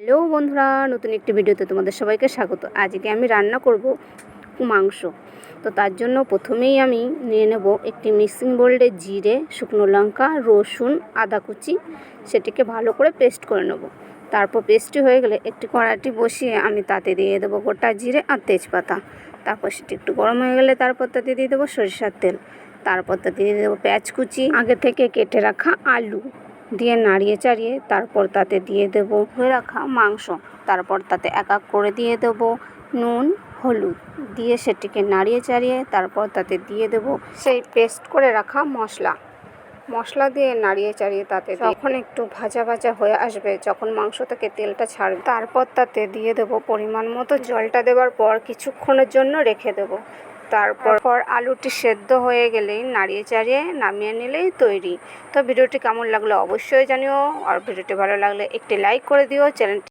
Hello বন্ধুরা, নতুন একটি ভিডিওতে তোমাদের সবাইকে স্বাগত। আজকে আমি রান্না করব মাংস। তো তার জন্য প্রথমেই আমি নিয়ে নেব একটি মিক্সিং বোলে জিরে, শুকনো লঙ্কা, রসুন, আদা কুচি, সেটিকে ভালো করে পেস্ট করে নেব। তারপর পেস্টটি হয়ে গেলে একটি কড়াইটি বসিয়ে আমি তাতে দিয়ে দেবো গোটা জিরে আর তেজপাতা। তারপর সেটি একটু গরম হয়ে গেলে তারপর তাতে দিয়ে দেবো সরিষার তেল। তারপর তাতে দিয়ে দেবো পেঁয়াজ কুচি, আগে থেকে কেটে রাখা আলু দিয়ে নাড়িয়ে চাড়িয়ে তারপর তাতে দিয়ে দেবো ধুয়ে রাখা মাংস। তারপর তাতে এক এক করে দিয়ে দেবো নুন, হলুদ দিয়ে সেটিকে নাড়িয়ে চাড়িয়ে তারপর তাতে দিয়ে দেবো সেই পেস্ট করে রাখা মশলা দিয়ে নাড়িয়ে চাড়িয়ে তাতে যখন একটু ভাজা ভাজা হয়ে আসবে, যখন মাংস থেকে তেলটা ছাড়বে, তারপর তাতে দিয়ে দেবো পরিমাণ মতো জলটা দেওয়ার পর কিছুক্ষণের জন্য রেখে দেবো। তারপর আলুটি সেদ্ধ হয়ে গেলেই নাড়িয়ে চাড়িয়ে নামিয়ে নিলেই তৈরি। তো ভিডিওটি কেমন লাগলো অবশ্যই জানিও, আর ভিডিওটি ভালো লাগলে একটি লাইক করে দিও। চ্যানেলটি